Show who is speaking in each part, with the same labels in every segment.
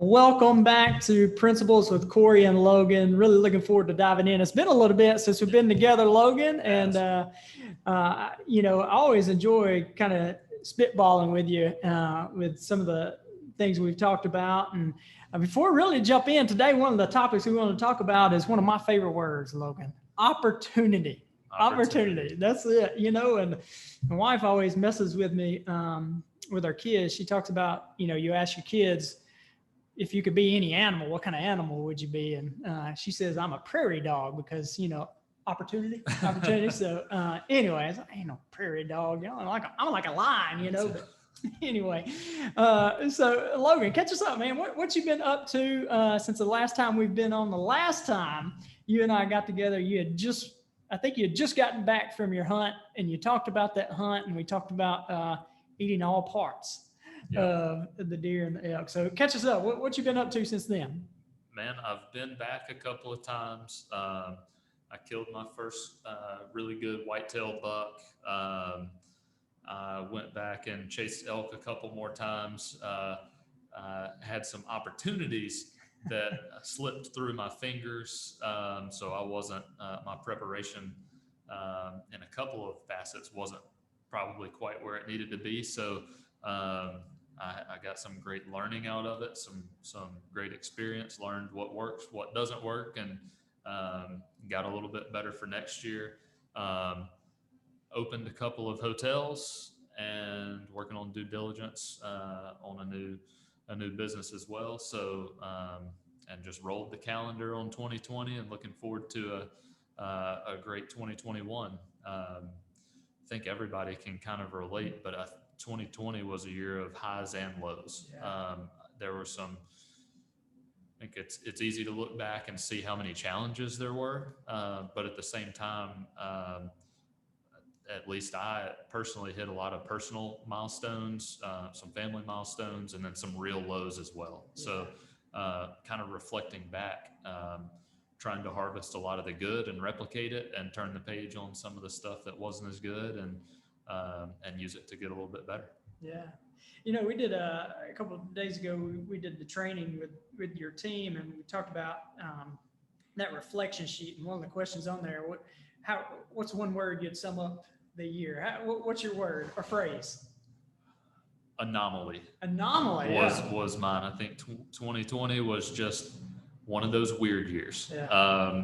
Speaker 1: Welcome back to Principles with Cory and Logan. Really looking forward to diving in. It's been a little bit since we've been together, Logan, and I always enjoy kind of spitballing with you with some of the things we've talked about. And before we really jump in today, one of the topics we want to talk about is one of my favorite words, Logan: opportunity. Opportunity. That's it. And my wife always messes with me with our kids. She talks about, you ask your kids, if you could be any animal, what kind of animal would you be? And she says, I'm a prairie dog because, opportunity. So anyways, I ain't no prairie dog. I'm like a lion, But anyway, so Logan, catch us up, man. What you been up to since the last time we've been on? The last time you and I got together, I think you had just gotten back from your hunt, and you talked about that hunt, and we talked about eating all parts. The deer and the elk. So catch us up. What you been up to since then?
Speaker 2: Man, I've been back a couple of times. I killed my first really good whitetail buck. I went back and chased elk a couple more times. Had some opportunities that slipped through my fingers. So I wasn't, my preparation in a couple of facets wasn't probably quite where it needed to be. So I got some great learning out of it, some great experience, learned what works, what doesn't work, and got a little bit better for next year. Opened a couple of hotels and working on due diligence on a new business as well. So and just rolled the calendar on 2020 and looking forward to a great 2021. I think everybody can kind of relate, but 2020 was a year of highs and lows. Yeah. There were some, I think it's easy to look back and see how many challenges there were, but at the same time, at least I personally hit a lot of personal milestones, some family milestones, and then some real lows as well. Yeah. So kind of reflecting back, trying to harvest a lot of the good and replicate it and turn the page on some of the stuff that wasn't as good and use it to get a little bit better.
Speaker 1: Yeah. We did a couple of days ago, we did the training with your team, and we talked about that reflection sheet. And one of the questions on there, what's one word you'd sum up the year? What's your word or phrase?
Speaker 2: Anomaly.
Speaker 1: Anomaly
Speaker 2: was mine. I think 2020 was just one of those weird years.
Speaker 1: Yeah.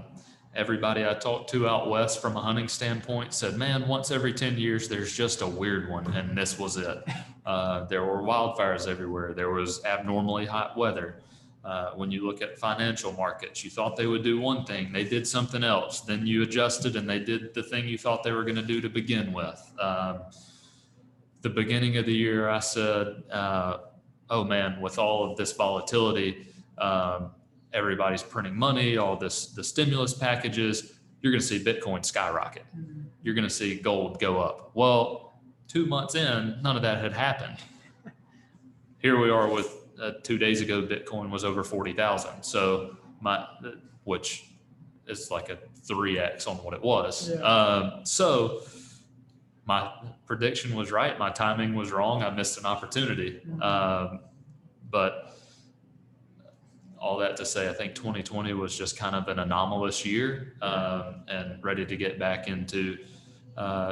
Speaker 2: Everybody I talked to out west from a hunting standpoint said, man, once every 10 years, there's just a weird one. And this was it. There were wildfires everywhere. There was abnormally hot weather. When you look at financial markets, you thought they would do one thing. They did something else. Then you adjusted and they did the thing you thought they were going to do to begin with. The beginning of the year, I said, oh man, with all of this volatility, everybody's printing money, all the stimulus packages, you're going to see Bitcoin skyrocket. Mm-hmm. You're going to see gold go up. Well, 2 months in, none of that had happened. Here we are with 2 days ago, Bitcoin was over 40,000. So which is like a 3x on what it was. Yeah. So my prediction was right. My timing was wrong. I missed an opportunity. Mm-hmm. But all that to say, I think 2020 was just kind of an anomalous year, and ready to get back into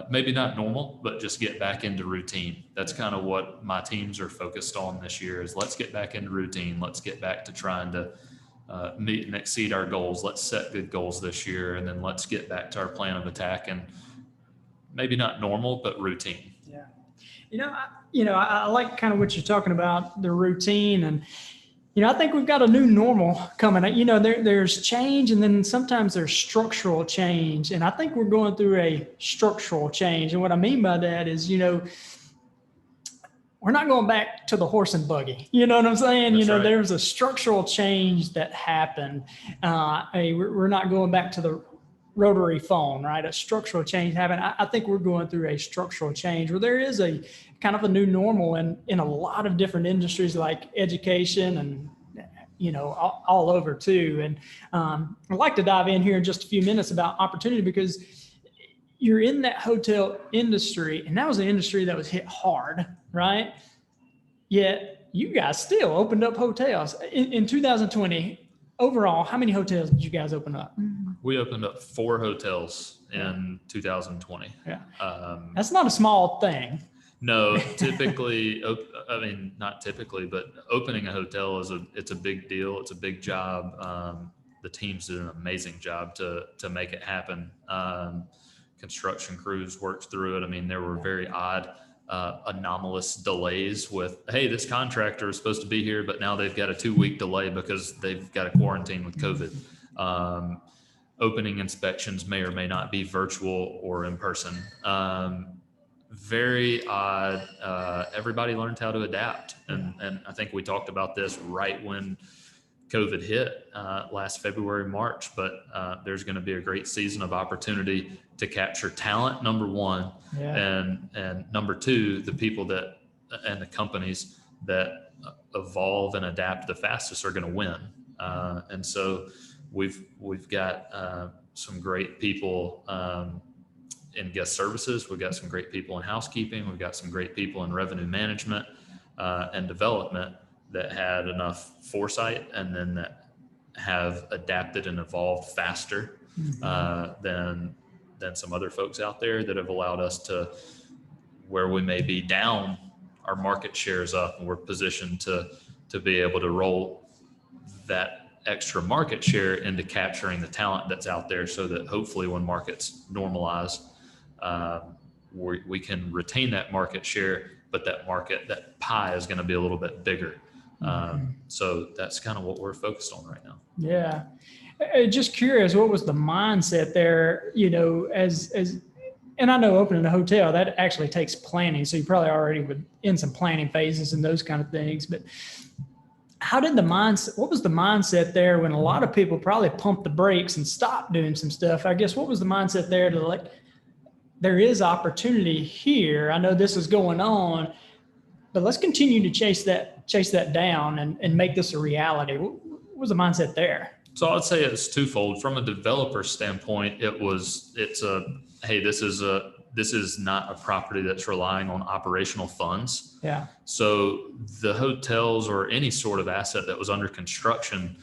Speaker 2: maybe not normal, but just get back into routine. That's kind of what my teams are focused on this year is let's get back into routine. Let's get back to trying to meet and exceed our goals. Let's set good goals this year, and then let's get back to our plan of attack and maybe not normal, but routine.
Speaker 1: Yeah. I like kind of what you're talking about, the routine, and I think we've got a new normal coming. There's change, and then sometimes there's structural change. And I think we're going through a structural change. And what I mean by that is, we're not going back to the horse and buggy. You know what I'm saying?
Speaker 2: That's right.
Speaker 1: There was a structural change that happened. We're not going back to the rotary phone, right? A structural change happened. I think we're going through a structural change where there is a kind of a new normal in a lot of different industries like education and, all over too. And I'd like to dive in here in just a few minutes about opportunity, because you're in that hotel industry, and that was an industry that was hit hard, right? Yet you guys still opened up hotels in 2020. Overall, how many hotels did you guys open up?
Speaker 2: We opened up 4 hotels in 2020.
Speaker 1: Yeah. That's not a small thing.
Speaker 2: No, typically, I mean, not typically, but opening a hotel it's a big deal. It's a big job. The teams did an amazing job to make it happen. Construction crews worked through it. I mean, there were very odd, anomalous delays with, hey, this contractor is supposed to be here, but now they've got a 2-week delay because they've got a quarantine with COVID. Opening inspections may or may not be virtual or in person. Very odd. Everybody learned how to adapt. And I think we talked about this right when COVID hit last February, March, but there's going to be a great season of opportunity to capture talent, number one, and number two, the people that and the companies that evolve and adapt the fastest are going to win. And so we've got some great people in guest services. We've got some great people in housekeeping. We've got some great people in revenue management and development that had enough foresight and then that have adapted and evolved faster than some other folks out there that have allowed us to, where we may be down, our market share is up, and we're positioned to be able to roll that extra market share into capturing the talent that's out there, so that hopefully when markets normalize, we can retain that market share, but that pie is going to be a little bit bigger. So that's kind of what we're focused on right now.
Speaker 1: Yeah. Just curious, what was the mindset there, and I know opening a hotel, that actually takes planning. So you probably already in some planning phases and those kind of things, but what was the mindset there when a lot of people probably pumped the brakes and stopped doing some stuff? I guess, what was the mindset there to there is opportunity here. I know this is going on, but let's continue to chase that down and make this a reality. What was the mindset there?
Speaker 2: So I'd say it's twofold. From a developer standpoint, hey, this is not a property that's relying on operational funds.
Speaker 1: Yeah.
Speaker 2: So the hotels or any sort of asset that was under construction,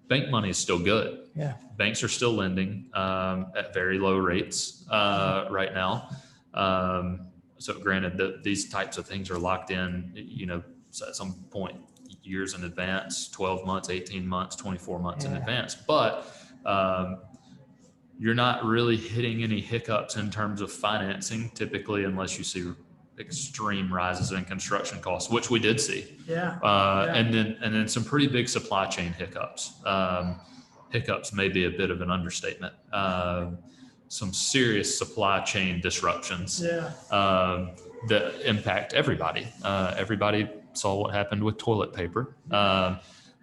Speaker 2: bank money is still good.
Speaker 1: Yeah. Banks
Speaker 2: are still lending at very low rates right now. So granted, these types of things are locked in, at some point years in advance, 12 months, 18 months, 24 months in advance. But you're not really hitting any hiccups in terms of financing typically, unless you see extreme rises in construction costs, which we did see. And then some pretty big supply chain hiccups. Hiccups may be a bit of an understatement. Some serious supply chain disruptions that impact everybody. Everybody saw what happened with toilet paper.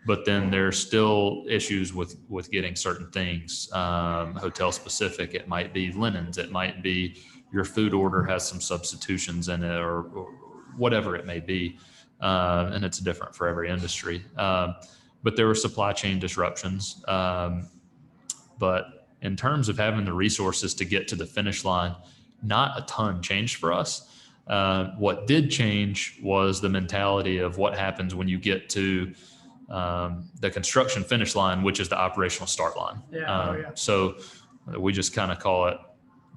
Speaker 2: But then there's still issues with getting certain things, hotel specific. It might be linens. It might be your food order has some substitutions in it, or whatever it may be. And it's different for every industry. But there were supply chain disruptions. But in terms of having the resources to get to the finish line, not a ton changed for us. What did change was the mentality of what happens when you get to the construction finish line, which is the operational start line. So we just kind of call it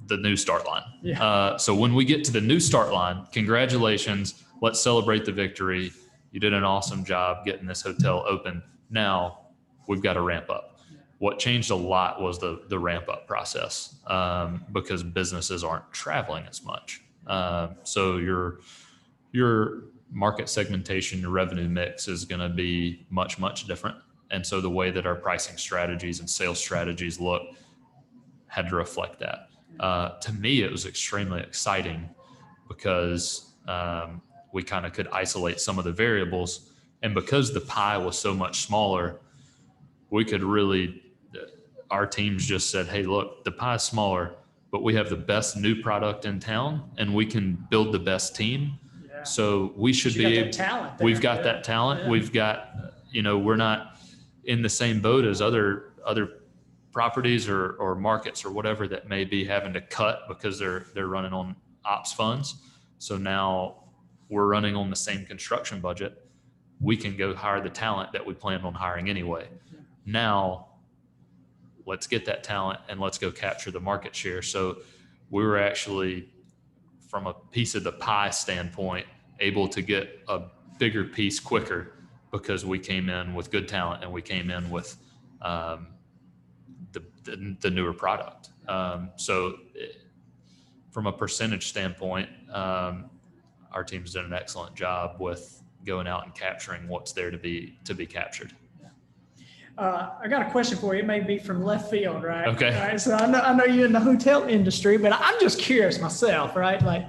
Speaker 2: the new start line. So when we get to the new start line, congratulations, let's celebrate the victory. You did an awesome job getting this hotel open. Now we've got to ramp up. What changed a lot was the ramp up process, because businesses aren't traveling as much. So your market segmentation, your revenue mix is going to be much, much different. And so the way that our pricing strategies and sales strategies look had to reflect that. To me, it was extremely exciting because we kind of could isolate some of the variables. And because the pie was so much smaller, we could our teams just said, hey, look, the pie is smaller, but we have the best new product in town and we can build the best team. So we should be able, we've got that talent. We've got, we're not in the same boat as other properties or markets or whatever that may be having to cut because they're running on ops funds. So now we're running on the same construction budget, we can go hire the talent that we planned on hiring anyway. Now, let's get that talent and let's go capture the market share. So we were actually, from a piece of the pie standpoint, able to get a bigger piece quicker because we came in with good talent and we came in with the newer product. From a percentage standpoint, our team's done an excellent job with going out and capturing what's there to be captured.
Speaker 1: I got a question for you. It may be from left field, right?
Speaker 2: Okay.
Speaker 1: All right. So I know you're in the hotel industry, but I'm just curious myself, right? Like,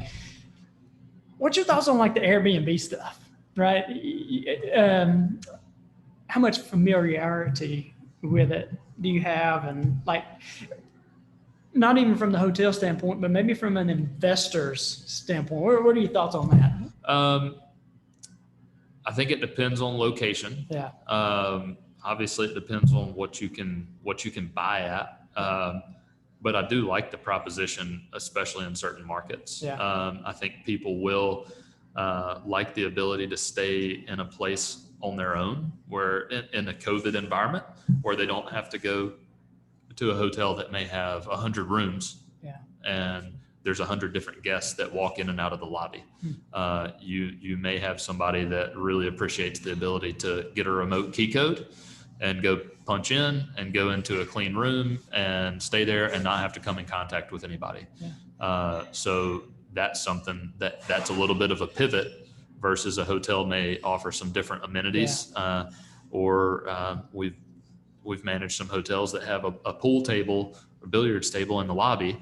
Speaker 1: what's your thoughts on like the Airbnb stuff, right? How much familiarity with it do you have? And like, not even from the hotel standpoint, but maybe from an investor's standpoint, what are your thoughts on that?
Speaker 2: I think it depends on location.
Speaker 1: Yeah.
Speaker 2: Obviously, it depends on what you can buy at. But I do like the proposition, especially in certain markets.
Speaker 1: Yeah.
Speaker 2: I think people will like the ability to stay in a place on their own, where in a COVID environment, where they don't have to go to a hotel that may have 100 rooms.
Speaker 1: Yeah.
Speaker 2: And there's 100 different guests that walk in and out of the lobby. You may have somebody that really appreciates the ability to get a remote key code and go punch in and go into a clean room and stay there and not have to come in contact with anybody. Yeah. So that's something that's a little bit of a pivot versus a hotel may offer some different amenities. Yeah. We've managed some hotels that have a pool table or billiards table in the lobby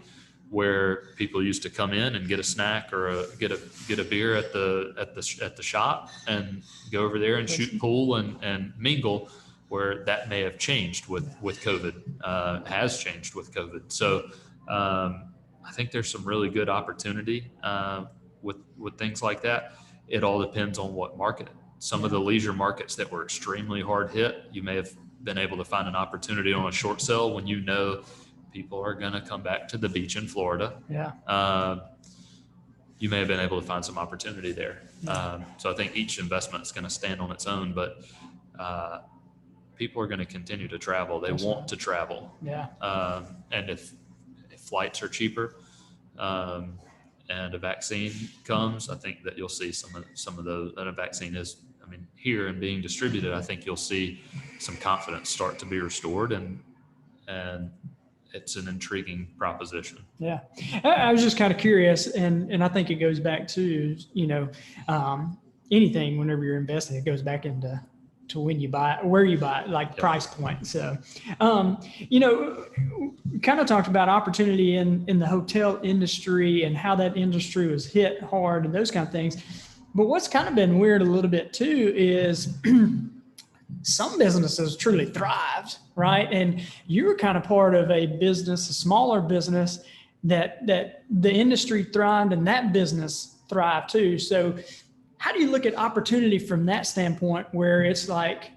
Speaker 2: where people used to come in and get a snack or get a beer at the shop and go over there and shoot pool and mingle, where that may have changed with COVID, has changed with COVID. So I think there's some really good opportunity with things like that. It all depends on what market. Some of the leisure markets that were extremely hard hit, you may have been able to find an opportunity on a short sale when you know people are going to come back to the beach in Florida.
Speaker 1: Yeah.
Speaker 2: You may have been able to find some opportunity there.
Speaker 1: Yeah.
Speaker 2: So I think each investment is going to stand on its own, but people are going to continue to travel. They want to travel.
Speaker 1: Yeah.
Speaker 2: And if flights are cheaper and a vaccine comes, I think that you'll see some of those. And a vaccine is, here and being distributed, I think you'll see some confidence start to be restored, and it's an intriguing proposition.
Speaker 1: Yeah. I was just kind of curious, and I think it goes back to, anything, whenever you're investing, it goes back into when you buy it, where you buy it, like price point. So, kind of talked about opportunity in the hotel industry and how that industry was hit hard and those kind of things. But what's kind of been weird a little bit too is some businesses truly thrived, right? And you were kind of part of a business, a smaller business that the industry thrived and that business thrived too. So how do you look at opportunity from that standpoint, where it's like,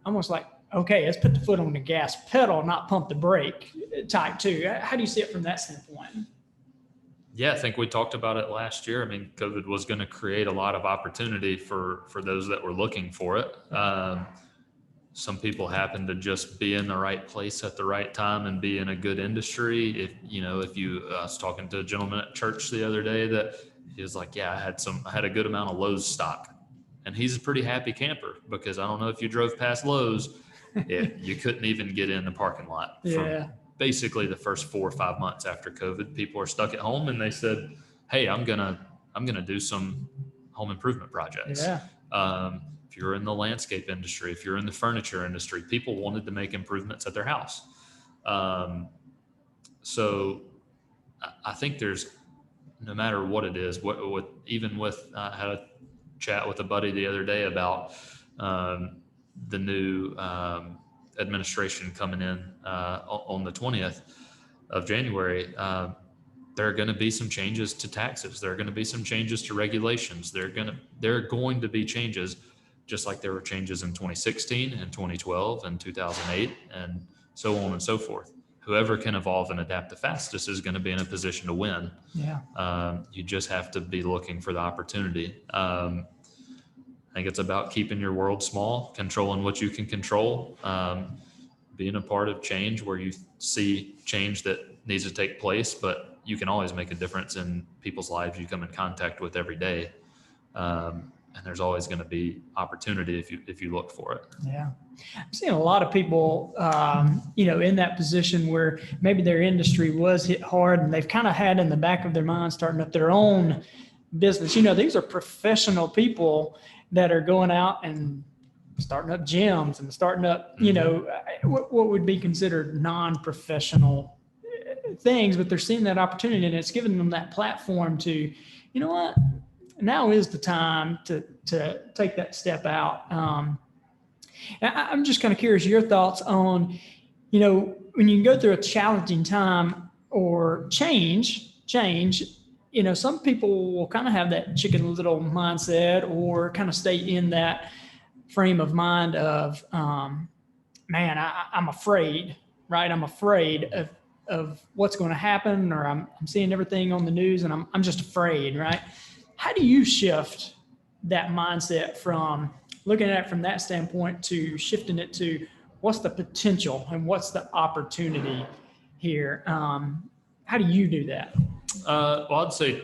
Speaker 1: almost like, okay, let's put the foot on the gas pedal, not pump the brake type too? How do you see it from that standpoint?
Speaker 2: Yeah, I think we talked about it last year. COVID was going to create a lot of opportunity for those that were looking for it. Some people happen to just be in the right place at the right time and be in a good industry. I was talking to a gentleman at church the other day that he was like, yeah, I had a good amount of Lowe's stock, and he's a pretty happy camper, because I don't know if you drove past Lowe's, you couldn't even get in the parking lot.
Speaker 1: Yeah.
Speaker 2: Basically the first 4 or 5 months after COVID, people are stuck at home, and they said, hey, I'm gonna do some home improvement projects.
Speaker 1: Yeah.
Speaker 2: If you're in the landscape industry, if you're in the furniture industry, people wanted to make improvements at their house. So I think there's, no matter what it is, I had a chat with a buddy the other day about the new administration coming in on the 20th of January. There are going to be some changes to taxes. There are going to be some changes to regulations. There are going to be changes, just like there were changes in 2016 and 2012 and 2008 and so on and so forth. Whoever can evolve and adapt the fastest is going to be in a position to win.
Speaker 1: Yeah.
Speaker 2: You just have to be looking for the opportunity. think it's about keeping your world small, controlling what you can control, being a part of change where you see change that needs to take place, but you can always make a difference in people's lives you come in contact with every day. And there's always going to be opportunity if you look for it.
Speaker 1: Yeah. I'm seeing a lot of people, in that position where maybe their industry was hit hard and they've kind of had in the back of their mind starting up their own business. These are professional people that are going out and starting up gyms and starting up, what would be considered non-professional things, but they're seeing that opportunity and it's giving them that platform to, what, now is the time to take that step out. I'm just kind of curious your thoughts on, when you go through a challenging time or change, some people will kind of have that chicken little mindset or kind of stay in that frame of mind of, I'm afraid, right? I'm afraid of what's going to happen, or I'm seeing everything on the news and I'm just afraid, right? How do you shift that mindset from looking at it from that standpoint to shifting it to what's the potential and what's the opportunity here? How do you do that?
Speaker 2: Well, I'd say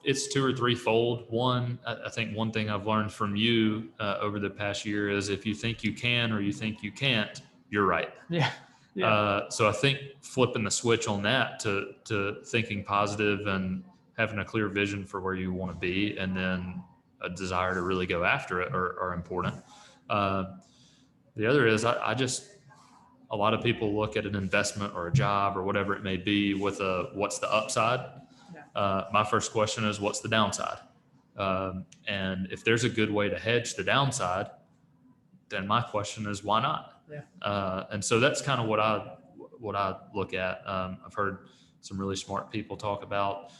Speaker 2: it's two or threefold. One, I think one thing I've learned from you over the past year is if you think you can or you think you can't, you're right.
Speaker 1: Yeah. Yeah.
Speaker 2: So I think flipping the switch on that to thinking positive and having a clear vision for where you want to be, and then a desire to really go after it are important. The other is a lot of people look at an investment or a job or whatever it may be with what's the upside? Yeah. My first question is, what's the downside? And if there's a good way to hedge the downside, then my question is, why not? Yeah. And so that's kind of what I look at. I've heard some really smart people talk about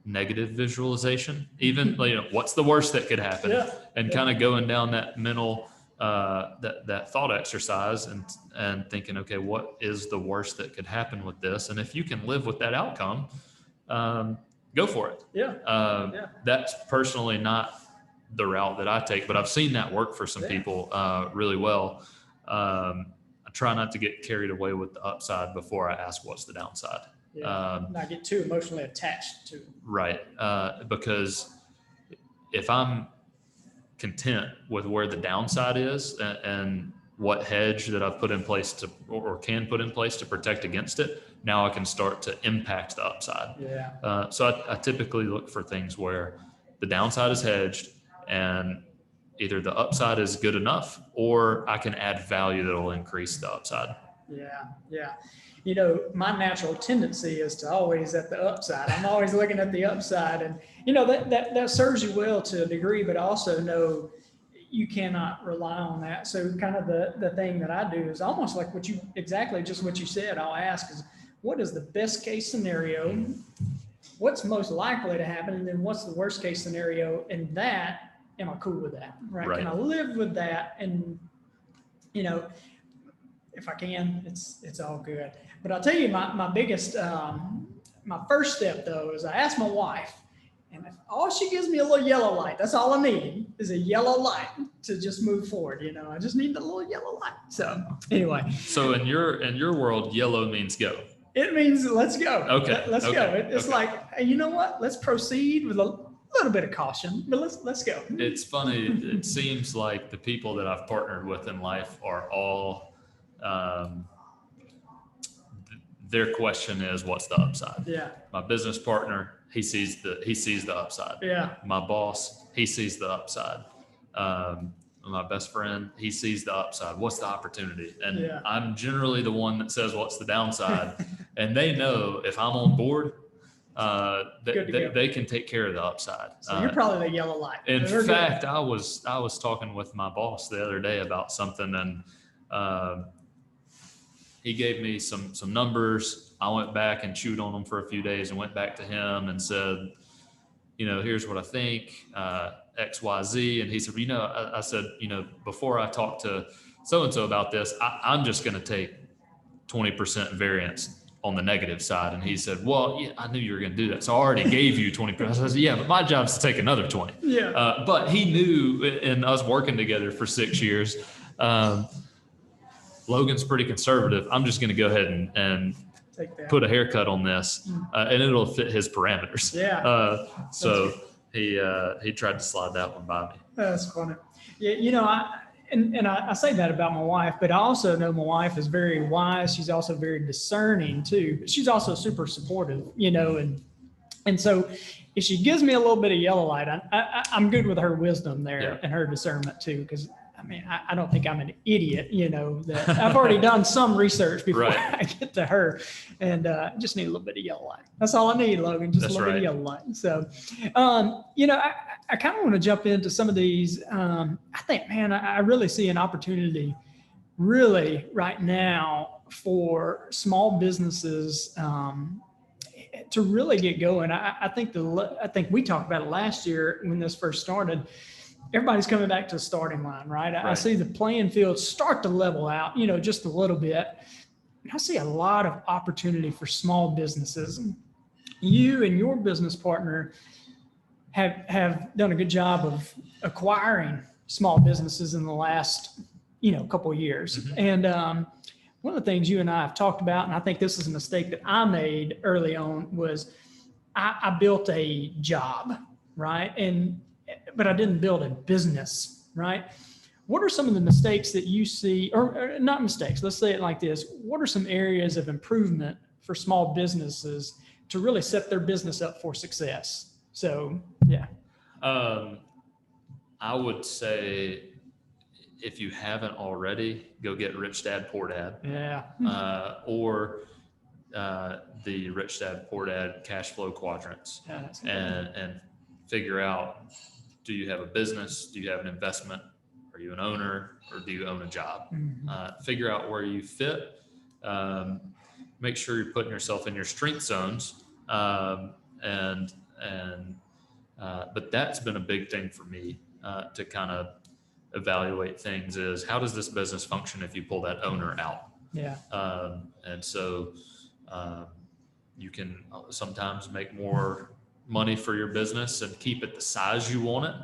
Speaker 2: negative visualization, even what's the worst that could happen, and kind of going down that mental that thought exercise and thinking, okay, what is the worst that could happen with this? And if you can live with that outcome, go for it. That's personally not the route that I take, but I've seen that work for some people really well. I try not to get carried away with the upside before I ask what's the downside.
Speaker 1: Not get too emotionally attached to it.
Speaker 2: Right. Because if I'm content with where the downside is and what hedge that I've put in place to, or can put in place to protect against it, now I can start to impact the upside. Yeah. So I typically look for things where the downside is hedged and either the upside is good enough or I can add value that will increase the upside.
Speaker 1: Yeah. Yeah. My natural tendency is to always at the upside. I'm always looking at the upside, and that serves you well to a degree, but also know you cannot rely on that. So kind of the thing that I do is almost like what you said. I'll ask is, what is the best case scenario? What's most likely to happen? And then what's the worst case scenario? And that, am I cool with that? Right. Can I live with that? And, if I can, it's all good. But I'll tell you, my biggest, my first step though, is I ask my wife, and if all she gives me a little yellow light, that's all I need is a yellow light to just move forward. I just need the little yellow light. So anyway.
Speaker 2: So in your world, yellow means go.
Speaker 1: It means let's go.
Speaker 2: Okay.
Speaker 1: Let's go. It's like, hey, you know what? Let's proceed with a little bit of caution, but let's go.
Speaker 2: It's funny. It seems like the people that I've partnered with in life are all, their question is, what's the upside?
Speaker 1: Yeah.
Speaker 2: My business partner, he sees the upside.
Speaker 1: Yeah.
Speaker 2: My boss, he sees the upside. My best friend, he sees the upside. What's the opportunity? And I'm generally the one that says, what's the downside? And they know if I'm on board, they can take care of the upside.
Speaker 1: So you're probably the yellow light.
Speaker 2: In fact, I was talking with my boss the other day about something, and he gave me some numbers. I went back and chewed on them for a few days and went back to him and said, here's what I think, X, Y, Z. And he said, I said, before I talk to so-and-so about this, I'm just going to take 20% variance on the negative side. And he said, well, yeah, I knew you were going to do that. So I already gave you 20%. I said, yeah, but my job's to take another 20.
Speaker 1: Yeah.
Speaker 2: But he knew, in us working together for 6 years, Logan's pretty conservative. I'm just going to go ahead and put a haircut on this, and it'll fit his parameters.
Speaker 1: Yeah.
Speaker 2: So he tried to slide that one by me.
Speaker 1: That's funny. Yeah, you know, I say that about my wife, but I also know my wife is very wise. She's also very discerning too. But she's also super supportive, you know, and so if she gives me a little bit of yellow light, I'm good with her wisdom there and her discernment too, because I mean, I don't think I'm an idiot, you know, that I've already done some research before I get to her, and just need a little bit of yellow light. That's all I need, Logan, just a little bit of yellow light. So, you know, I kind of want to jump into some of these. I think, man, I really see an opportunity really right now for small businesses to really get going. I think we talked about it last year when this first started. Everybody's coming back to the starting line, right? I see the playing field start to level out, you know, just a little bit. And I see a lot of opportunity for small businesses. You and your business partner have done a good job of acquiring small businesses in the last, you know, couple of years. Mm-hmm. And one of the things you and I have talked about, and I think this is a mistake that I made early on, was I built a job, right? But I didn't build a business, right? What are some of the mistakes that you see, or not mistakes, let's say it like this. What are some areas of improvement for small businesses to really set their business up for success? So, yeah.
Speaker 2: I would say, if you haven't already, go get Rich Dad, Poor Dad.
Speaker 1: Yeah.
Speaker 2: Or the Rich Dad, Poor Dad cash flow quadrants, and figure out, do you have a business? Do you have an investment? Are you an owner, or do you own a job? Mm-hmm. Figure out where you fit. Make sure you're putting yourself in your strength zones. But that's been a big thing for me to kind of evaluate things, is how does this business function if you pull that owner out?
Speaker 1: Yeah.
Speaker 2: And so you can sometimes make more money for your business and keep it the size you want it.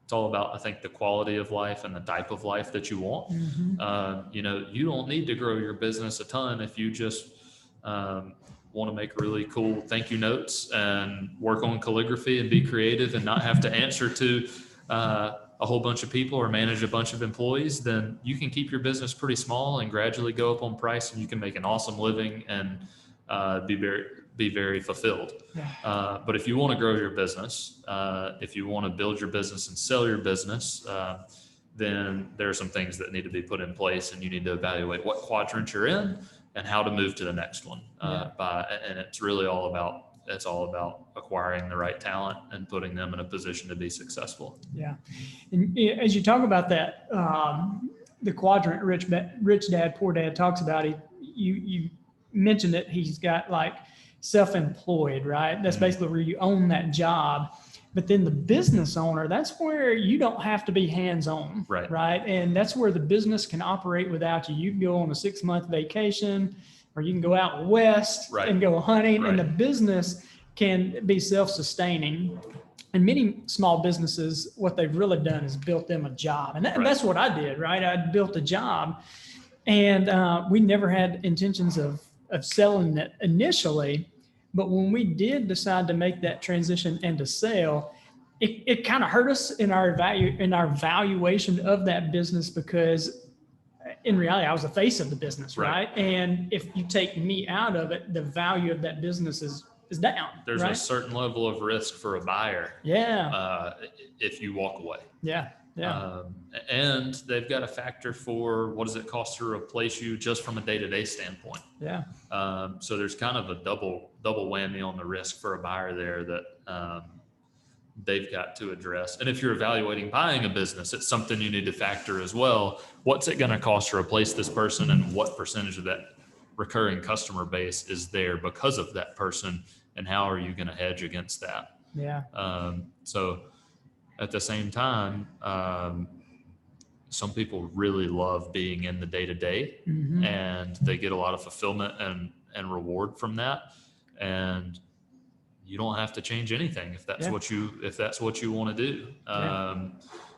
Speaker 2: It's all about, I think, the quality of life and the type of life that you want. Mm-hmm. You know, you don't need to grow your business a ton if you just want to make really cool thank you notes and work on calligraphy and be creative and not have to answer to a whole bunch of people or manage a bunch of employees. Then you can keep your business pretty small and gradually go up on price, and you can make an awesome living and be very fulfilled. But if you want to grow your business, if you want to build your business and sell your business, then there are some things that need to be put in place, and you need to evaluate what quadrant you're in and how to move to the next one. And it's really all about acquiring the right talent and putting them in a position to be successful.
Speaker 1: Yeah. And as you talk about that, the quadrant Rich Dad, Poor Dad talks about, you mentioned that he's got like self-employed, right? That's basically where you own that job. But then the business owner, that's where you don't have to be hands-on, right? And that's where the business can operate without you. You can go on a 6-month vacation, or you can go out west and go hunting, and the business can be self-sustaining. And many small businesses, what they've really done is built them a job. And that's what I did, right? I built a job, and we never had intentions of selling it initially. But when we did decide to make that transition and to sell, it kind of hurt us in our valuation of that business, because in reality, I was the face of the business, right? And if you take me out of it, the value of that business is down.
Speaker 2: There's a certain level of risk for a buyer. If you walk away. And they've got a factor for what does it cost to replace you just from a day-to-day standpoint. So there's kind of a double whammy on the risk for a buyer there that they've got to address. And if you're evaluating buying a business, it's something you need to factor as well. What's it going to cost to replace this person, and what percentage of that recurring customer base is there because of that person, and how are you going to hedge against that? So at the same time, some people really love being in the day-to-day, and they get a lot of fulfillment and reward from that. And you don't have to change anything if that's what you want to do.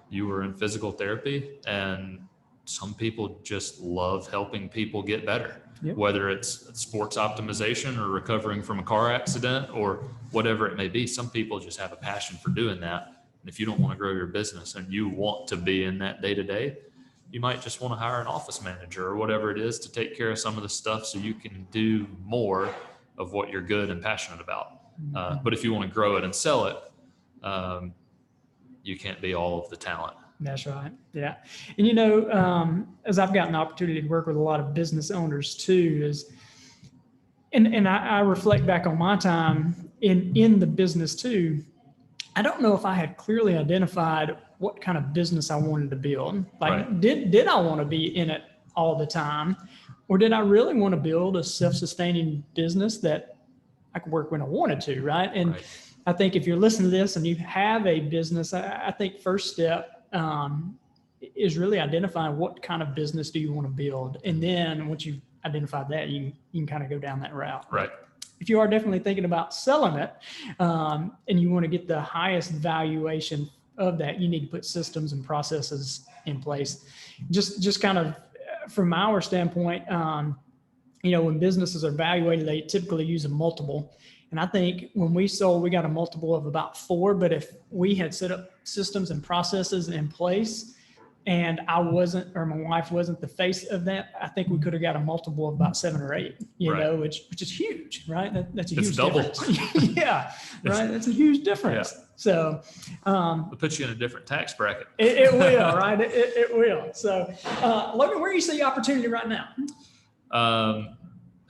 Speaker 2: You were in physical therapy, and some people just love helping people get better, whether it's sports optimization or recovering from a car accident or whatever it may be. Some people just have a passion for doing that. And if you don't want to grow your business and you want to be in that day to day, you might just want to hire an office manager or whatever it is to take care of some of the stuff so you can do more of what you're good and passionate about. But if you want to grow it and sell it, you can't be all of the talent.
Speaker 1: That's right. Yeah. And, as I've gotten the opportunity to work with a lot of business owners too, and I reflect back on my time in the business too. I don't know if I had clearly identified what kind of business I wanted to build. Like, did I want to be in it all the time, or did I really want to build a self-sustaining business that I could work when I wanted to, right? And I think if you're listening to this and you have a business, I think first step is really identifying what kind of business do you want to build. And then once you've identified that, you can kind of go down that route.
Speaker 2: Right.
Speaker 1: If you are definitely thinking about selling it and you want to get the highest valuation of that, you need to put systems and processes in place. Just kind of from our standpoint, when businesses are evaluated, they typically use a multiple. And I think when we sold, we got a multiple of about 4. But if we had set up systems and processes in place and I wasn't, or my wife wasn't the face of that, I think we could have got a multiple of about 7 or 8, which is huge, right? That's a huge difference. Yeah, right. That's a huge difference. Yeah. So
Speaker 2: it puts you in a different tax bracket.
Speaker 1: It will, right? It will. So Logan, where do you see opportunity right now?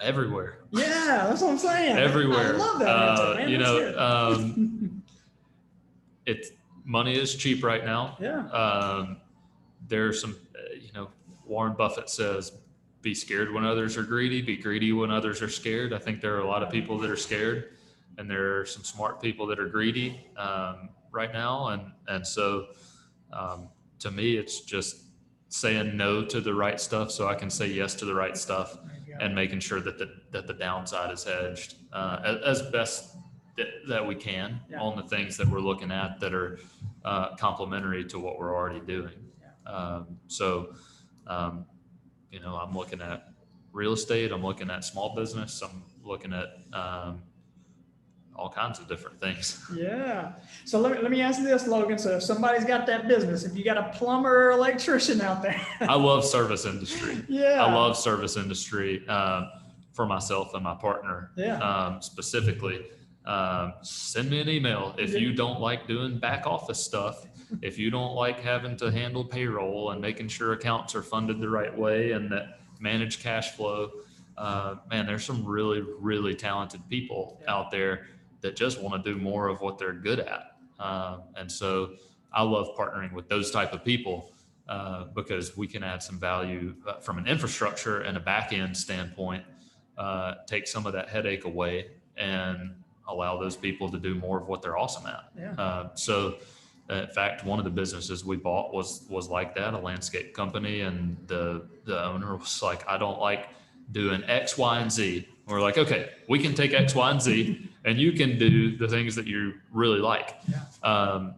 Speaker 2: Everywhere.
Speaker 1: Yeah, that's what I'm saying.
Speaker 2: Everywhere.
Speaker 1: I love that answer, man.
Speaker 2: Money is cheap right now.
Speaker 1: Yeah.
Speaker 2: There's some, Warren Buffett says, be scared when others are greedy, be greedy when others are scared. I think there are a lot of people that are scared, and there are some smart people that are greedy right now. And so to me, it's just saying no to the right stuff so I can say yes to the right stuff, and making sure that the downside is hedged as best that we can on the things that we're looking at that are complementary to what we're already doing. I'm looking at real estate. I'm looking at small business. I'm looking at all kinds of different things.
Speaker 1: Yeah. So let me ask you this, Logan. So if somebody's got that business, if you got a plumber or electrician out there.
Speaker 2: I love service industry.
Speaker 1: Yeah.
Speaker 2: I love service industry for myself and my partner.
Speaker 1: Yeah.
Speaker 2: Specifically, send me an email if you don't like doing back office stuff. If you don't like having to handle payroll and making sure accounts are funded the right way and that manage cash flow, there's some really, really talented people out there that just want to do more of what they're good at. And so I love partnering with those type of people because we can add some value from an infrastructure and a back end standpoint, take some of that headache away and allow those people to do more of what they're awesome at. Yeah. In fact, one of the businesses we bought was like that, a landscape company. And the owner was like, I don't like doing X, Y, and Z. We're like, okay, we can take X, Y, and Z and you can do the things that you really like. Yeah.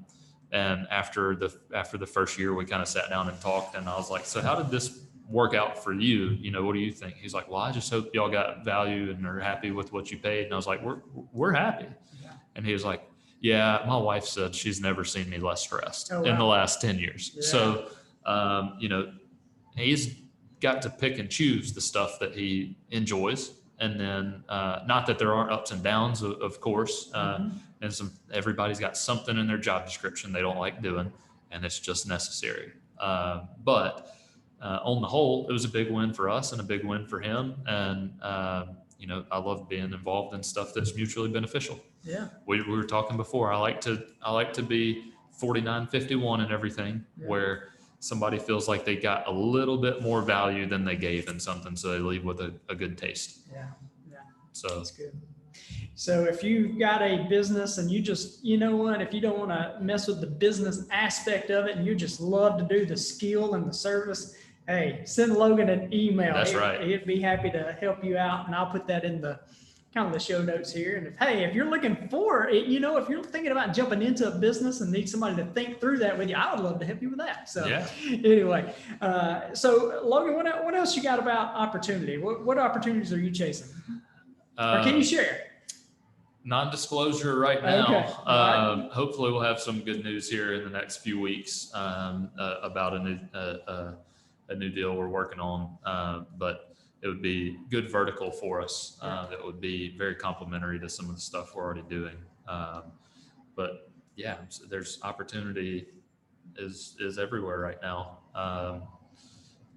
Speaker 2: And after the first year, we kind of sat down and talked, and I was like, so how did this work out for you? What do you think? He's like, well, I just hope y'all got value and are happy with what you paid. And I was like, we're happy. Yeah. And he was like, yeah, my wife said she's never seen me less stressed in the last 10 years. Yeah. So, he's got to pick and choose the stuff that he enjoys. And then, not that there aren't ups and downs, of course. And everybody's got something in their job description they don't like doing, and it's just necessary. But on the whole, it was a big win for us and a big win for him. And, I love being involved in stuff that's mutually beneficial. Yeah. We were talking before. I like to be 49-51 and everything, where somebody feels like they got a little bit more value than they gave in something, so they leave with a good taste. Yeah. So that's good. So if you've got a business and you just, if you don't want to mess with the business aspect of it and you just love to do the skill and the service,
Speaker 1: Hey, send Logan an email.
Speaker 2: That's right.
Speaker 1: He'd be happy to help you out, and I'll put that in the kind of the show notes here. And if you're looking for it, if you're thinking about jumping into a business and need somebody to think through that with you, I would love to help you with that. So
Speaker 2: Yeah.
Speaker 1: anyway, so Logan, what else you got about opportunity? What opportunities are you chasing? Or can you share?
Speaker 2: Non-disclosure right now.
Speaker 1: Okay. Right.
Speaker 2: Hopefully we'll have some good news here in the next few weeks about a new deal we're working on. But it would be good vertical for us. That would be very complementary to some of the stuff we're already doing. But yeah, there's opportunity is everywhere right now.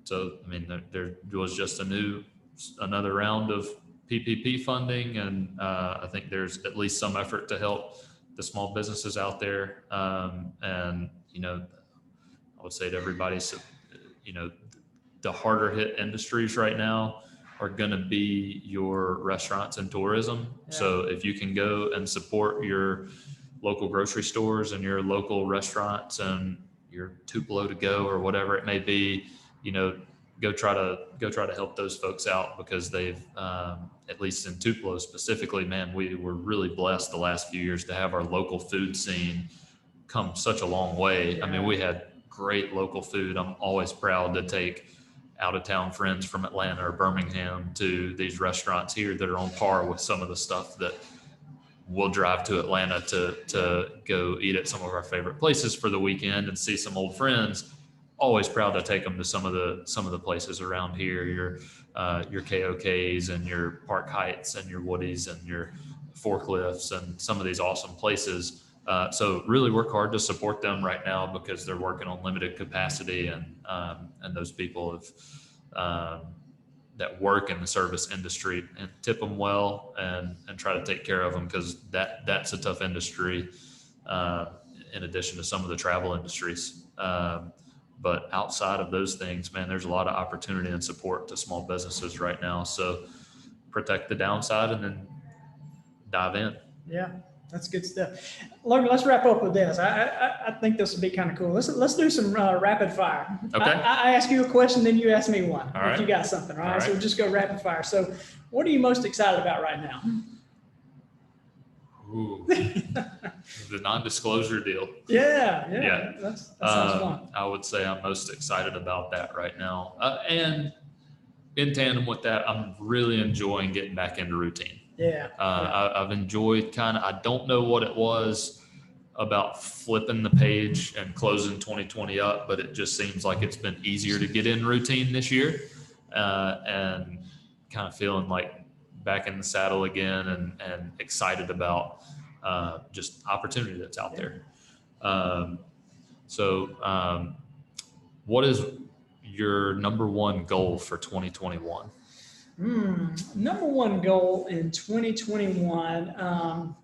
Speaker 2: So I mean, there was just another round of PPP funding, and I think there's at least some effort to help the small businesses out there. And I would say to everybody, so, the harder hit industries right now are going to be your restaurants and tourism. Yeah. So if you can go and support your local grocery stores and your local restaurants and your Tupelo to go or whatever it may be, go try to help those folks out, because they've, at least in Tupelo specifically, man, we were really blessed the last few years to have our local food scene come such a long way. Yeah. I mean, we had great local food. I'm always proud to take out of town friends from Atlanta or Birmingham to these restaurants here that are on par with some of the stuff that we'll drive to Atlanta to go eat at some of our favorite places for the weekend and see some old friends. Always proud to take them to some of the places around here, your KOKs and your Park Heights and your Woodies and your Forklifts and some of these awesome places. So really work hard to support them right now, because they're working on limited capacity, and those people that work in the service industry, and tip them well and try to take care of them, because that's a tough industry, in addition to some of the travel industries. But outside of those things, man, there's a lot of opportunity and support to small businesses right now. So protect the downside and then dive in.
Speaker 1: Yeah, that's good stuff. Logan, let's wrap up with this. I think this would be kind of cool. Let's do some rapid fire.
Speaker 2: Okay.
Speaker 1: I ask you a question, then you ask me one.
Speaker 2: All right.
Speaker 1: If you got something. All right. So we'll just go rapid fire. So what are you most excited about right now?
Speaker 2: Ooh, the non-disclosure deal.
Speaker 1: Yeah. That sounds fun.
Speaker 2: I would say I'm most excited about that right now. And in tandem with that, I'm really enjoying getting back into routine.
Speaker 1: Yeah.
Speaker 2: I've enjoyed I don't know what it was about flipping the page and closing 2020 up, but it just seems like it's been easier to get in routine this year, and kind of feeling like back in the saddle again, and excited about just opportunity that's out there. So what is your number one goal for 2021?
Speaker 1: Number one goal in 2021, a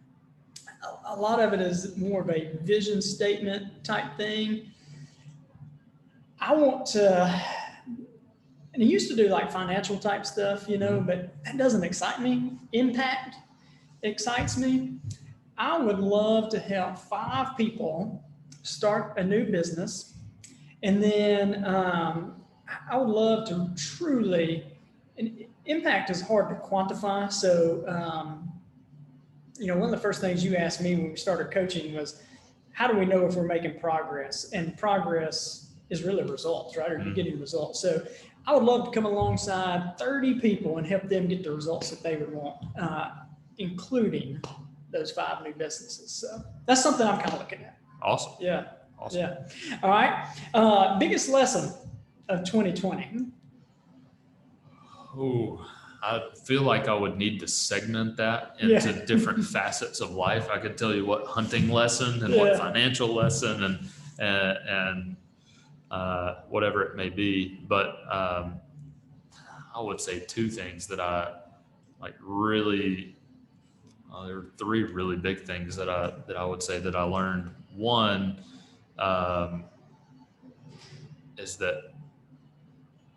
Speaker 1: lot of it is more of a vision statement type thing. I want to, and I used to do like financial type stuff, but that doesn't excite me. Impact excites me. I would love to help 5 people start a new business. And then I would love to truly, and impact is hard to quantify. So, one of the first things you asked me when we started coaching was, how do we know if we're making progress? And progress is really results, right? Are you getting results? So I would love to come alongside 30 people and help them get the results that they would want, including those 5 new businesses. So that's something I'm kind of looking at.
Speaker 2: Awesome.
Speaker 1: Yeah.
Speaker 2: Awesome.
Speaker 1: Yeah. All right. Biggest lesson of 2020.
Speaker 2: Oh, I feel like I would need to segment that into different facets of life. I could tell you what hunting lesson and what financial lesson and whatever it may be. But I would say 2 things that I like really, there were 3 really big things that I would say that I learned. One is that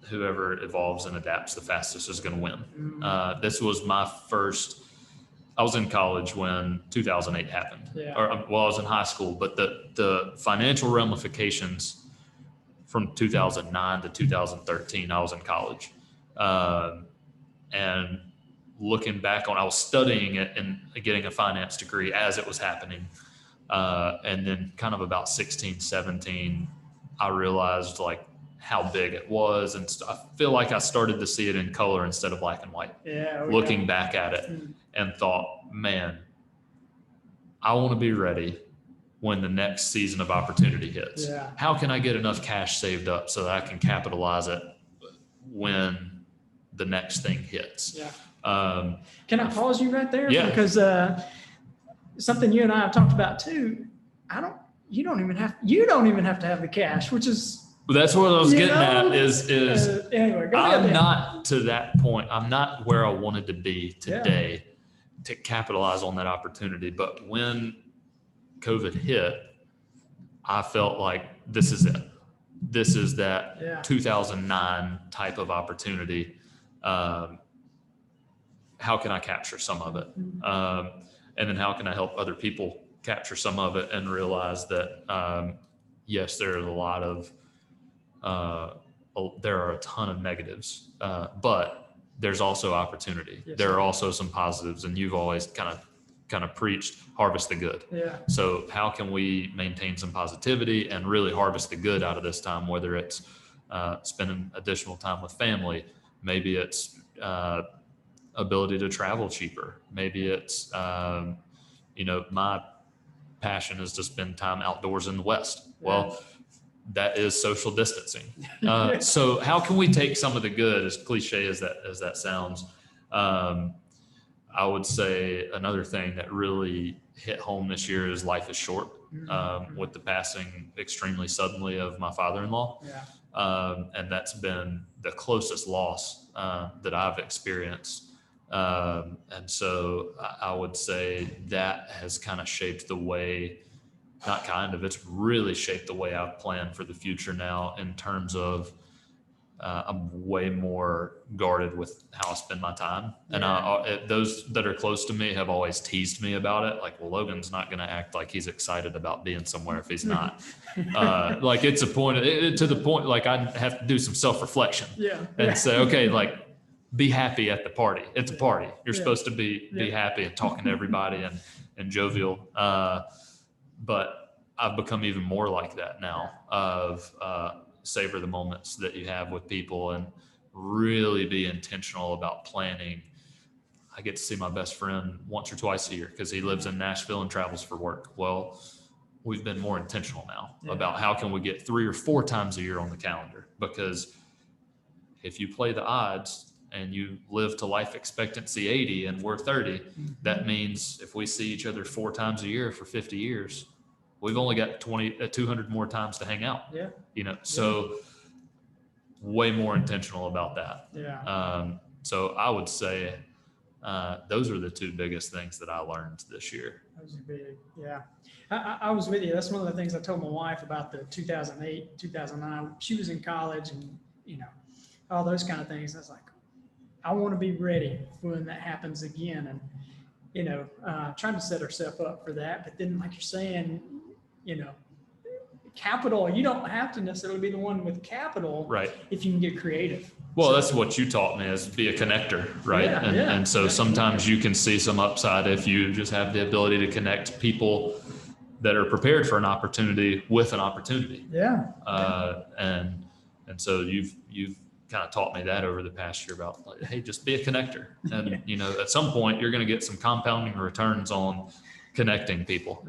Speaker 2: whoever evolves and adapts the fastest is going to win. This was my first, I was in college when 2008 happened, I was in high school, but the financial ramifications from 2009 to 2013, I was in college. And looking back on, I was studying it and getting a finance degree as it was happening. And then kind of about 16, 17, I realized like how big it was. And I feel like I started to see it in color instead of black and white. Looking back at it and thought, man, I want to be ready when the next season of opportunity hits. How can I get enough cash saved up so that I can capitalize it when the next thing hits?
Speaker 1: Can I pause you right there?
Speaker 2: Yeah.
Speaker 1: Because something you and I have talked about too. You don't even have to have the cash, which is.
Speaker 2: That's what I was getting at.
Speaker 1: Anyway, go ahead.
Speaker 2: I'm not to that point. I'm not where I wanted to be today to capitalize on that opportunity. But when COVID hit, I felt like this is it. This is that 2009 type of opportunity. How can I capture some of it? And then how can I help other people capture some of it and realize that, yes, there are there are a ton of negatives, but there's also opportunity. There are also some positives, and you've always kind of preached harvest the good. So how can we maintain some positivity and really harvest the good out of this time, whether it's spending additional time with family, maybe it's ability to travel cheaper, maybe it's my passion is to spend time outdoors in the West. Well, that is social distancing. So how can we take some of the good, as cliche as that sounds? I would say another thing that really hit home this year is life is short, with the passing extremely suddenly of my father-in-law. And that's been the closest loss that I've experienced. And so I would say that has kind of shaped the way, it's really shaped the way I've planned for the future now, in terms of I'm way more guarded with how I spend my time. And those that are close to me have always teased me about it. Like, well, Logan's not going to act like he's excited about being somewhere if he's not. Like, it's a point to the point, like I have to do some self-reflection and say, okay, like, be happy at the party. It's a party. You're supposed to be happy and talking to everybody and jovial. But I've become even more like that now, of savor the moments that you have with people and really be intentional about planning. I get to see my best friend once or twice a year because he lives in Nashville and travels for work. Well, we've been more intentional now about how can we get 3 or 4 times a year on the calendar, because if you play the odds and you live to life expectancy 80 and we're 30, that means if we see each other 4 times a year for 50 years, we've only got 200 more times to hang out. So way more intentional about that. So I would say those are the 2 biggest things that I learned this year.
Speaker 1: Those are big. I was with you. That's one of the things I told my wife about the 2008, 2009. She was in college and, all those kind of things. I was like, I want to be ready for when that happens again. And, trying to set herself up for that. But then, like you're saying, capital, you don't have to necessarily be the one with capital,
Speaker 2: right?
Speaker 1: If you can get creative.
Speaker 2: Well, that's what you taught me, is be a connector, right? And so sometimes you can see some upside if you just have the ability to connect people that are prepared for an opportunity with an opportunity. And so you've kind of taught me that over the past year about, like, hey, just be a connector. And, at some point you're going to get some compounding returns on connecting people.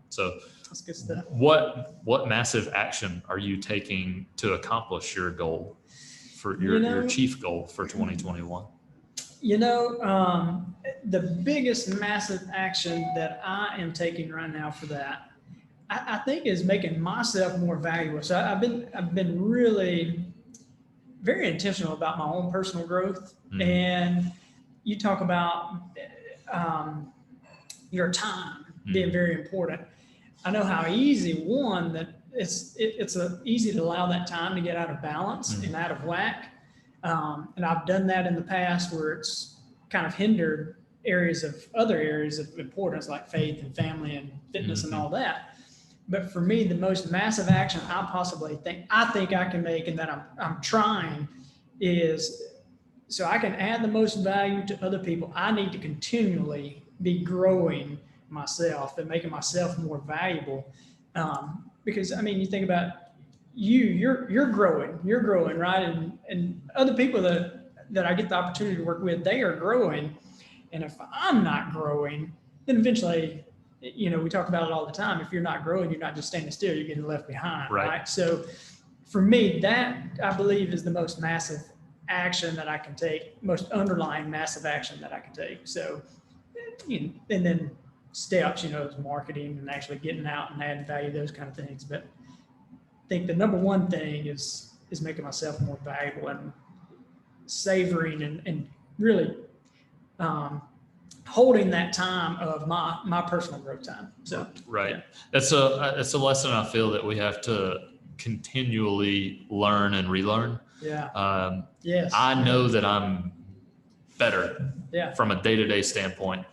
Speaker 2: So
Speaker 1: that's good stuff.
Speaker 2: What massive action are you taking to accomplish your goal, for your chief goal for 2021?
Speaker 1: The biggest massive action that I am taking right now for that, I think, is making myself more valuable. So I've been really very intentional about my own personal growth. And you talk about your time being very important. I know how easy that it's easy to allow that time to get out of balance and out of whack. And I've done that in the past where it's kind of hindered other areas of importance, like faith and family and fitness and all that. But for me, the most massive action I think I can make, and that I'm trying, is so I can add the most value to other people. I need to continually be growing myself and making myself more valuable. Because I mean, you think about you're growing, right? And other people that I get the opportunity to work with, they are growing. And if I'm not growing, then eventually, we talk about it all the time. If you're not growing, you're not just standing still, you're getting left behind, right? So for me, that I believe is the most massive action that I can take, most underlying massive action that I can take. So, and then steps, is marketing and actually getting out and adding value, those kind of things. But I think the number one thing is making myself more valuable and savoring and really holding that time of my personal growth time. So
Speaker 2: right. Yeah. That's a lesson I feel that we have to continually learn and relearn.
Speaker 1: Yeah. Yes.
Speaker 2: I know that I'm better from a day-to-day standpoint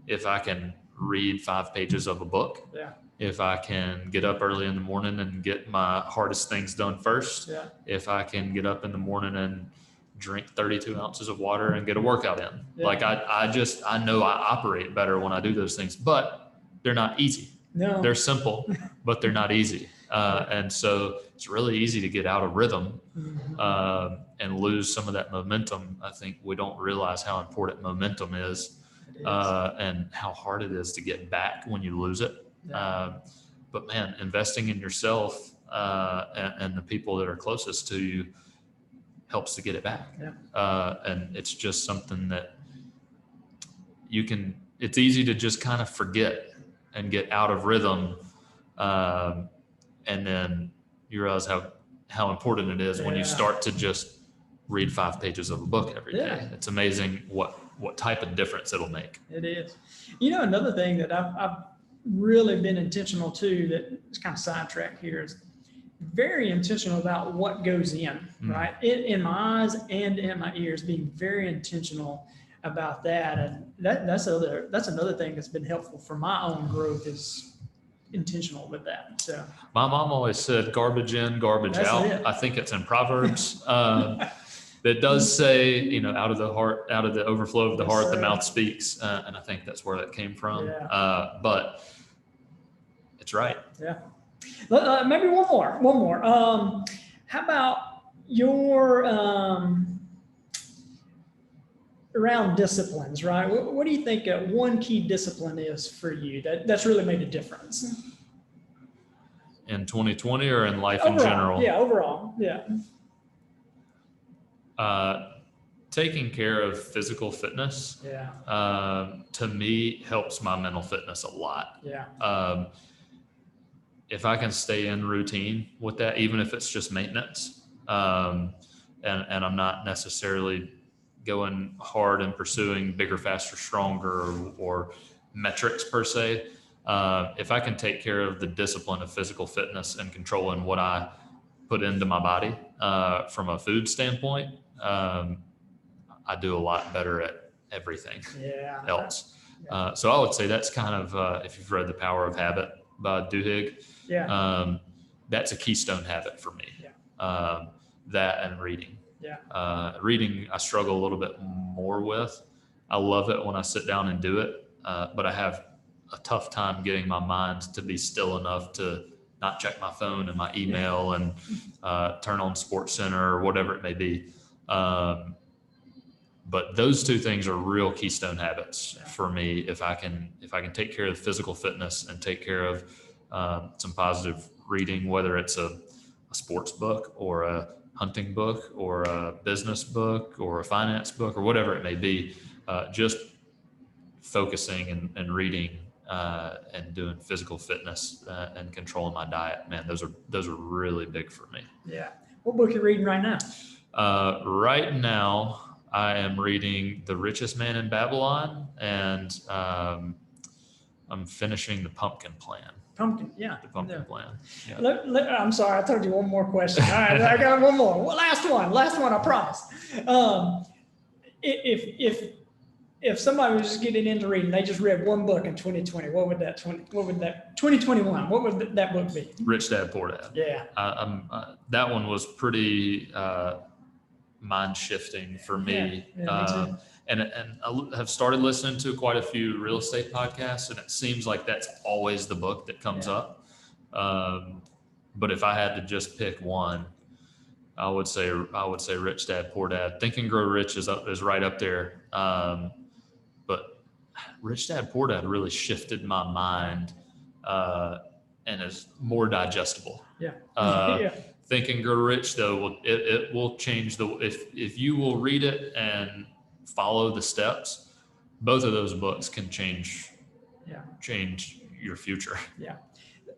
Speaker 2: if I can read 5 pages of a book.
Speaker 1: Yeah.
Speaker 2: If I can get up early in the morning and get my hardest things done first.
Speaker 1: Yeah.
Speaker 2: If I can get up in the morning and drink 32 ounces of water and get a workout in.
Speaker 1: Yeah.
Speaker 2: Like I know I operate better when I do those things, but they're not easy.
Speaker 1: No.
Speaker 2: They're simple, but they're not easy. And so it's really easy to get out of rhythm and lose some of that momentum. I think we don't realize how important momentum is, and how hard it is to get back when you lose it. Yeah. But man, investing in yourself and the people that are closest to you helps to get it back. Yeah. And it's just something that it's easy to just kind of forget and get out of rhythm. And then you realize how important it is when you start to just read 5 pages of a book every day. It's amazing what type of difference it'll make.
Speaker 1: It is. Another thing that I've really been intentional too, that is kind of sidetracked here, is very intentional about what goes in, right? In my eyes and in my ears, being very intentional about that. And that's another thing that's been helpful for my own growth, is intentional with that. So
Speaker 2: my mom always said garbage in, garbage out. I think it's in Proverbs. That does say, out of the heart, out of the overflow of the heart, the mouth speaks. And I think that's where that came from. Yeah. But it's right.
Speaker 1: Yeah. Maybe one more. How about your around disciplines, right? What do you think one key discipline is for you that's really made a difference?
Speaker 2: In 2020 or in life
Speaker 1: overall,
Speaker 2: in general?
Speaker 1: Yeah, overall. Yeah.
Speaker 2: Taking care of physical fitness, to me helps my mental fitness a lot.
Speaker 1: Yeah.
Speaker 2: If I can stay in routine with that, even if it's just maintenance, and I'm not necessarily going hard and pursuing bigger, faster, stronger, or metrics per se, if I can take care of the discipline of physical fitness and controlling what I put into my body from a food standpoint, I do a lot better at everything else. Yeah. So I would say that's kind of, if you've read The Power of Habit by Duhigg, that's a keystone habit for me. Yeah. That and reading. Yeah. Reading, I struggle a little bit more with. I love it when I sit down and do it, but I have a tough time getting my mind to be still enough to not check my phone and my email and turn on Sports Center or whatever it may be. But those two things are real keystone habits for me. If I can take care of the physical fitness and take care of some positive reading, whether it's a sports book or a hunting book or a business book or a finance book or whatever it may be, just focusing and reading and doing physical fitness and controlling my diet, man, those are really big for me.
Speaker 1: Yeah. What book are you reading right now?
Speaker 2: Right now, I am reading The Richest Man in Babylon, and I'm finishing The Pumpkin Plan. The Pumpkin Plan. Yeah.
Speaker 1: I'm sorry, I told you one more question. All right, I got one more. Last one, I promise. If if somebody was just getting into reading, they just read one book in 2020, what would that 2021, what would that book be?
Speaker 2: Rich Dad, Poor Dad.
Speaker 1: Yeah.
Speaker 2: That one was pretty mind shifting for me.
Speaker 1: Me too.
Speaker 2: And I have started listening to quite a few real estate podcasts, and it seems like that's always the book that comes up. But if I had to just pick one, I would say Rich Dad, Poor Dad. Think and Grow Rich is right up there. But Rich Dad, Poor Dad really shifted my mind and is more digestible.
Speaker 1: Yeah.
Speaker 2: Think and Grow Rich, though, it will change if you will read it and follow the steps, both of those books can change your future.
Speaker 1: Yeah.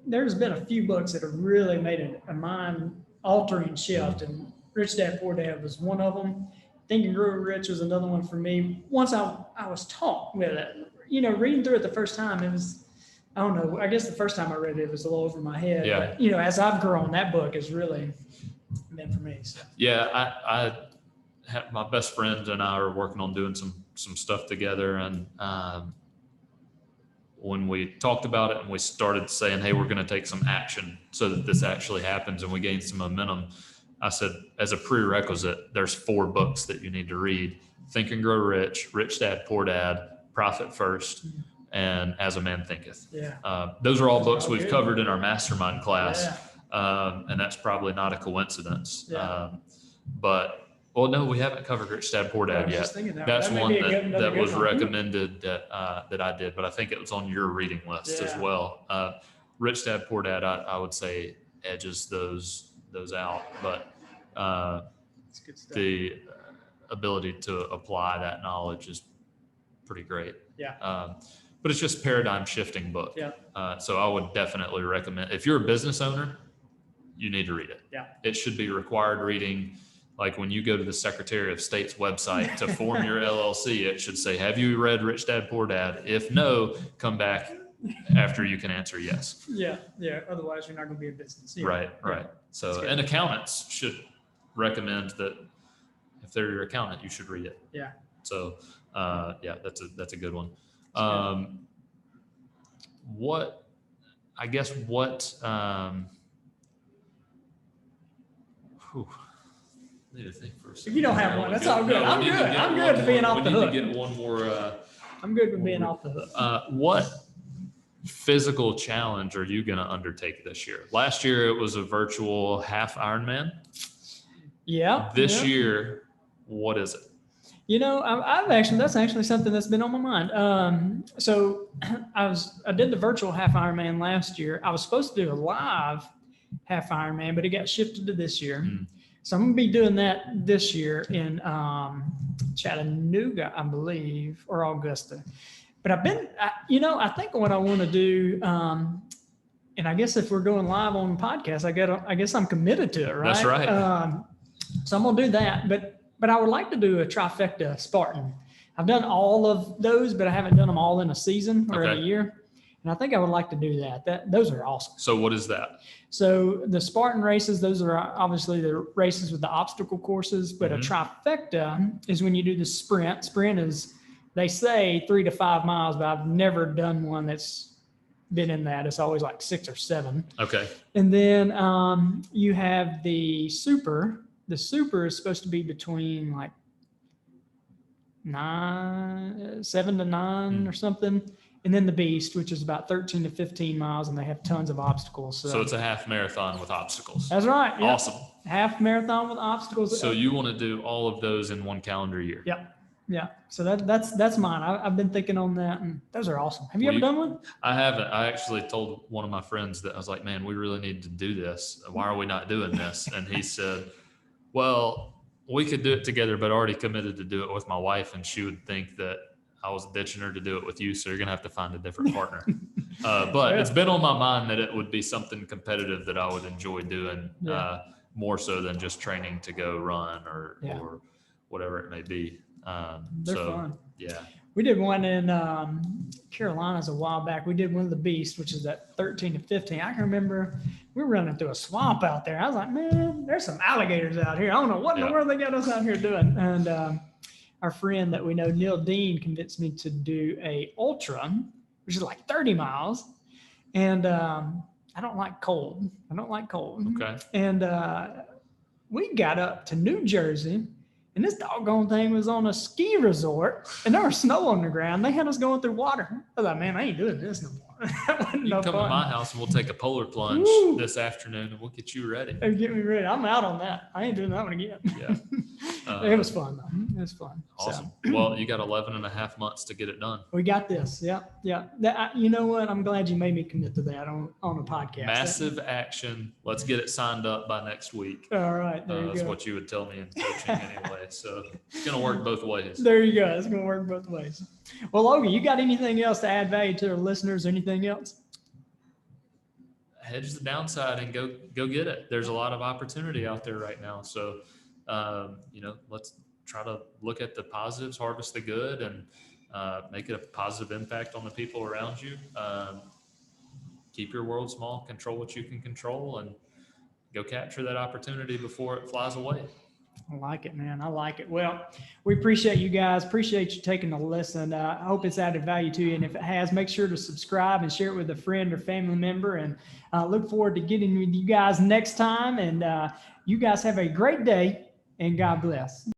Speaker 1: There's been a few books that have really made a mind-altering shift, and Rich Dad, Poor Dad was one of them. Think and Grow Rich was another one for me. Once I was taught with it, reading through it the first time, it was, I don't know, I guess the first time I read it was a little over my head.
Speaker 2: Yeah.
Speaker 1: But, as I've grown, that book has really been for me. So.
Speaker 2: Yeah, I have, my best friend and I are working on doing some stuff together, and when we talked about it and we started saying, hey, we're going to take some action so that this actually happens and we gain some momentum, I said, as a prerequisite, there's 4 books that you need to read: Think and Grow Rich, Rich Dad, Poor Dad, Profit First, and As a Man Thinketh.
Speaker 1: Yeah.
Speaker 2: Those are all books we've covered in our mastermind class.
Speaker 1: Yeah.
Speaker 2: And that's probably not a coincidence.
Speaker 1: Yeah.
Speaker 2: Well, no, we haven't covered Rich Dad, Poor Dad yet. That's one that was recommended that I did, but I think it was on your reading list as well. Rich Dad, Poor Dad, I would say edges those out, but the ability to apply that knowledge is pretty great.
Speaker 1: Yeah.
Speaker 2: But it's just paradigm shifting book.
Speaker 1: Yeah.
Speaker 2: So I would definitely recommend, if you're a business owner, you need to read it.
Speaker 1: Yeah.
Speaker 2: It should be required reading. Like when you go to the Secretary of State's website to form your LLC, it should say, have you read Rich Dad, Poor Dad? If no, come back after you can answer yes.
Speaker 1: Yeah. Yeah. Otherwise you're not going to be in business. Yeah.
Speaker 2: Right. So, and accountants should recommend that if they're your accountant, you should read it.
Speaker 1: Yeah.
Speaker 2: So, that's a good one. Need to think for a second.
Speaker 1: If you don't have one, that's all good. I'm good. I'm good with being off the hook.
Speaker 2: We need to get one more.
Speaker 1: I'm good with being off the hook.
Speaker 2: What physical challenge are you going to undertake this year? Last year, it was a virtual half Ironman.
Speaker 1: Yeah.
Speaker 2: This year, what is it?
Speaker 1: That's actually something that's been on my mind. So I did the virtual half Ironman last year. I was supposed to do a live half Ironman, but it got shifted to this year. So I'm going to be doing that this year in Chattanooga, I believe, or Augusta. But I think what I want to do, and I guess if we're going live on the podcast, I guess I'm committed to it, right?
Speaker 2: That's right.
Speaker 1: So I'm going to do that. But I would like to do a trifecta Spartan. I've done all of those, but I haven't done them all in a season or in a year. And I think I would like to do that. Those are awesome.
Speaker 2: So what is that?
Speaker 1: So the Spartan races, those are obviously the races with the obstacle courses, but a trifecta is when you do the sprint. Sprint is, they say 3 to 5 miles, but I've never done one that's been in that. It's always like 6 or 7.
Speaker 2: Okay.
Speaker 1: And then you have the super. The super is supposed to be between like 7 to 9 or something. And then the beast, which is about 13 to 15 miles, and they have tons of obstacles. So it's
Speaker 2: a half marathon with obstacles.
Speaker 1: That's right. Yep.
Speaker 2: Awesome.
Speaker 1: Half marathon with obstacles.
Speaker 2: So you want to do all of those in one calendar year?
Speaker 1: Yep. Yeah. So that's mine. I've been thinking on that, and those are awesome. Have you ever done one?
Speaker 2: I haven't. I actually told one of my friends that I was like, man, we really need to do this. Why are we not doing this? And he said, well, we could do it together, but I already committed to do it with my wife, and she would think that I was ditching her to do it with you, so you're going to have to find a different partner. But it's been on my mind that it would be something competitive that I would enjoy doing, more so than just training to go run or whatever it may be.
Speaker 1: They're fun.
Speaker 2: Yeah.
Speaker 1: We did one in Carolinas a while back. We did one of the beasts, which is at 13 to 15. I can remember we were running through a swamp out there. I was like, man, there's some alligators out here. I don't know what in the world they got us out here doing. And I our friend that we know, Neil Dean, convinced me to do a ultra, which is like 30 miles. And I don't like cold.
Speaker 2: Okay.
Speaker 1: And we got up to New Jersey, and this doggone thing was on a ski resort, and there was snow on the ground. They had us going through water. I was like, man, I ain't doing this no more. That wasn't
Speaker 2: You
Speaker 1: no
Speaker 2: can come to
Speaker 1: fun.
Speaker 2: my house and we'll take a polar plunge
Speaker 1: Woo.
Speaker 2: this afternoon and we'll get you ready.
Speaker 1: Hey, get me ready. I'm out on that. I ain't doing that one again.
Speaker 2: Yeah.
Speaker 1: It was fun though. It was fun.
Speaker 2: Awesome.
Speaker 1: So,
Speaker 2: Well, you got 11 and a half months to get it done.
Speaker 1: we got this. Yeah. Yeah. You know what? I'm glad you made me commit to that on a podcast.
Speaker 2: Massive action. Let's get it signed up by next week.
Speaker 1: All right. There you
Speaker 2: That's
Speaker 1: go.
Speaker 2: what you would tell me in coaching anyway. So it's going to work both ways.
Speaker 1: There you go. It's going to work both ways. Well, Logan, you got anything else to add value to our listeners? Anything else?
Speaker 2: Hedge the downside and go get it. There's a lot of opportunity out there right now. So, let's try to look at the positives, harvest the good, and make it a positive impact on the people around you. Keep your world small, control what you can control, and go capture that opportunity before it flies away.
Speaker 1: I like it, man. I like it. Well, we appreciate you guys. Appreciate you taking a listen. I hope it's added value to you. And if it has, make sure to subscribe and share it with a friend or family member. And look forward to getting with you guys next time. And you guys have a great day, and God bless.